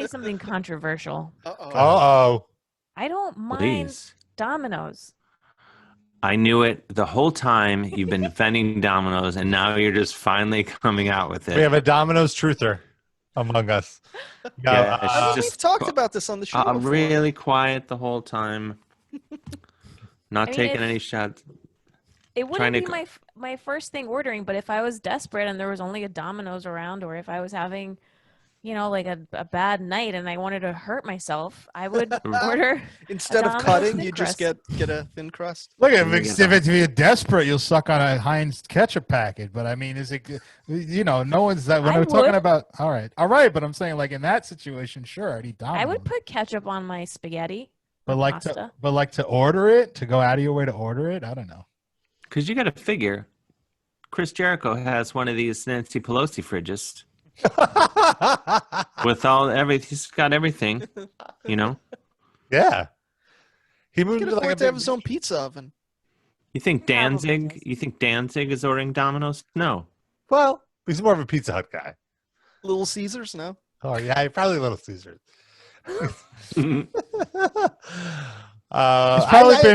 say something controversial. Uh-oh. I don't mind Please. Domino's. I knew it the whole time. You've been defending Domino's, and now you're just finally coming out with it. We have a Domino's truther among us. No, Yeah, I she's mean, just we've talked about this on the show before. really quiet the whole time. Not I mean, taking if- any shots. It Trying wouldn't to be my first thing ordering, but if I was desperate and there was only a Domino's around, or if I was having, like a bad night and I wanted to hurt myself, I would order. Instead of Domino's cutting, thin you just crust. get a thin crust. Look, If you're desperate, you'll suck on a Heinz ketchup packet. But I mean, is it? No one's that when I we're talking would. about. All right. But I'm saying, like in that situation, sure, I'd eat Domino's. I would put ketchup on my spaghetti. but or like pasta. to order it, to go out of your way to order it. I don't know. Because you got to figure, Chris Jericho has one of these Nancy Pelosi fridges with he's got everything, Yeah. He He moved can to afford like to have his own pizza oven. You think Probably does. Danzig is ordering Domino's? No. Well, he's more of a Pizza Hut guy. Little Caesars, no? Oh yeah, probably Little Caesars.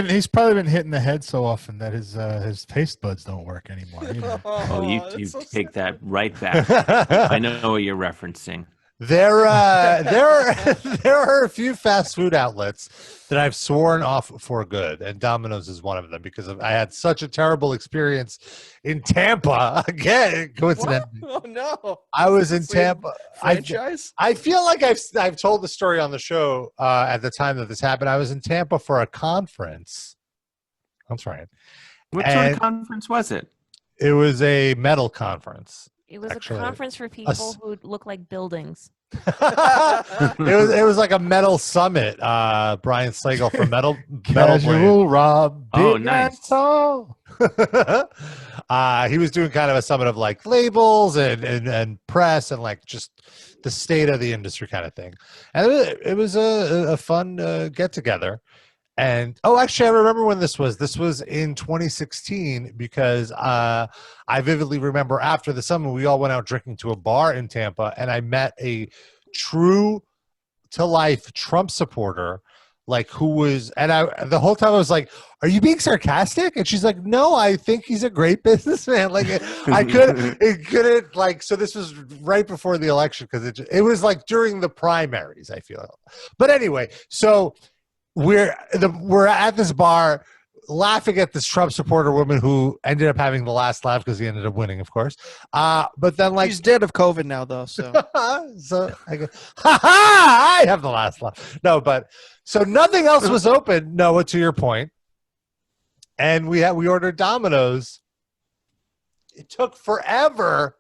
He's probably been hitting the head so often that his taste buds don't work anymore. Oh, you that's so take sad. that right back. I know what you're referencing. There are a few fast food outlets that I've sworn off for good, and Domino's is one of them because I had such a terrible experience in Tampa. Again, coincidentally, Oh no! I was in Is this a Tampa. Franchise? I feel like I've told the story on the show at the time that this happened. I was in Tampa for a conference. That's right. What sort of conference was it? It was a metal conference. It was Actually, a conference for people who look like buildings. it was like a metal summit. Brian Slagle from Metal Casual Rob. Oh, big nice. and tall. He was doing kind of a summit of like labels and press and like just the state of the industry kind of thing. And it was a fun get together. And actually, I remember when this was. This was in 2016 because I vividly remember after the summit, we all went out drinking to a bar in Tampa, and I met a true to life Trump supporter, like who was, and the whole time I was like, "Are you being sarcastic?" And she's like, "No, I think he's a great businessman." Like it couldn't like. So this was right before the election because it was like during the primaries. I feel, but anyway, so. We're at this bar laughing at this Trump supporter woman who ended up having the last laugh because he ended up winning, of course. But then like He's dead of COVID now, though. So so I go, I have the last laugh. No, but so nothing else was open, Noah, to your point. And we ordered Domino's. It took forever.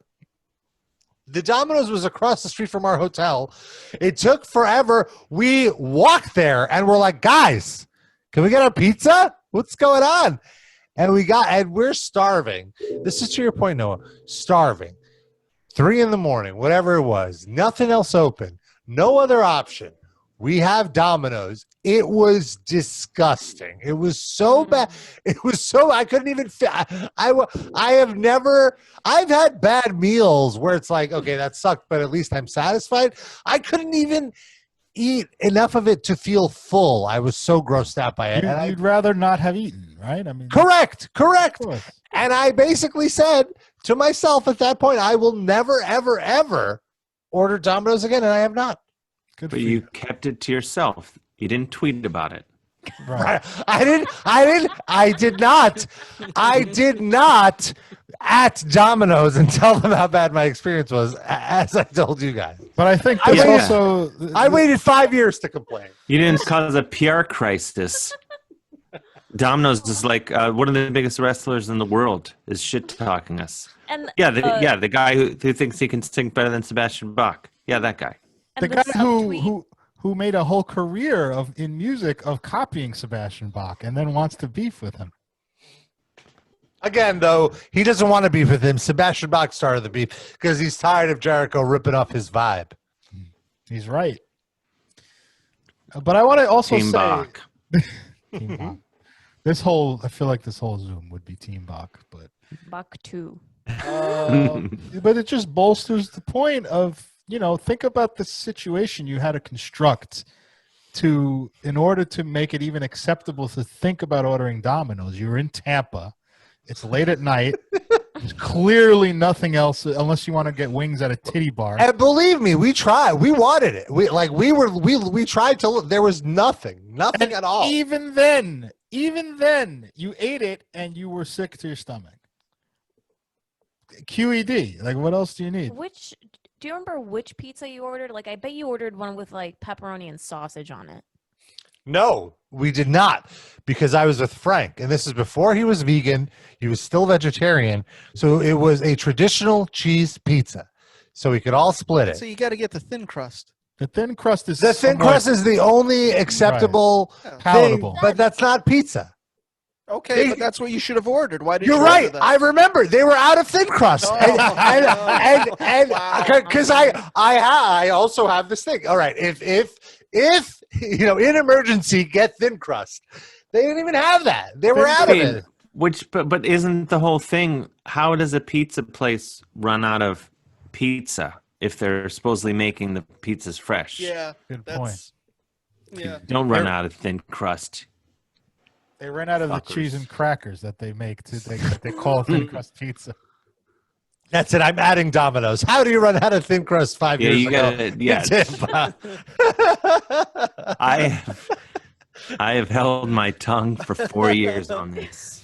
The Domino's was across the street from our hotel. It took forever. We walked there and we're like, guys, can we get a pizza? What's going on? And we're starving. This is to your point, Noah. Starving. 3 a.m, whatever it was. Nothing else open. No other option. We have Domino's. It was disgusting. It was so bad. It was so, I couldn't even fit. I've had bad meals where it's like, okay, that sucked, but at least I'm satisfied. I couldn't even eat enough of it to feel full. I was so grossed out by it. You'd rather not have eaten, right? I mean, Correct. of course. And I basically said to myself at that point, I will never, ever, ever order Domino's again, and I have not. Good But for you kept it to yourself. You didn't tweet about it. Right. I did not at Domino's and tell them how bad my experience was, as I told you guys. But I think I there's waited- also I waited 5 years to complain. You didn't cause a PR crisis. Domino's is like one of the biggest wrestlers in the world is shit talking us. And The guy who thinks he can sing better than Sebastian Bach. Yeah, that guy. the and guy subtweet- who made a whole career in music of copying Sebastian Bach and then wants to beef with him. Again, though, he doesn't want to beef with him. Sebastian Bach started the beef because he's tired of Jericho ripping off his vibe. He's right. But I want to also Team say Bach. Team Bach. I feel like this whole Zoom would be Team Bach, but Buck 2. but it just bolsters the point of think about the situation you had to construct in order to make it even acceptable to think about ordering Domino's. You're in Tampa. It's late at night. There's clearly nothing else unless you want to get wings at a titty bar. And believe me, we tried. We wanted it. We tried to look. There was nothing at all. Even then, you ate it and you were sick to your stomach. QED. Like, what else do you need? Do you remember which pizza you ordered? Like, I bet you ordered one with like pepperoni and sausage on it. No, we did not, because I was with Frank, and this is before he was vegan. He was still vegetarian, so it was a traditional cheese pizza. So we could all split it. So you got to get the thin crust. The thin crust is the only acceptable Right. thing, Palatable. but that's not pizza. Okay, but that's what you should have ordered. Why did You're you right. order that? I remember they were out of thin crust, Oh, and wow. because I also have this thing. All right, if in emergency get thin crust, they didn't even have that. They were out of it. But isn't the whole thing? How does a pizza place run out of pizza if they're supposedly making the pizzas fresh? Yeah, Good that's yeah. Don't run out of thin crust. They ran out of the Fuckers. cheese and crackers that they make that they call thin crust pizza. That's it. I'm adding Domino's. How do you run out of thin crust 5 Yeah, years you ago? gotta. Yeah, Tampa. I have held my tongue for 4 years on this.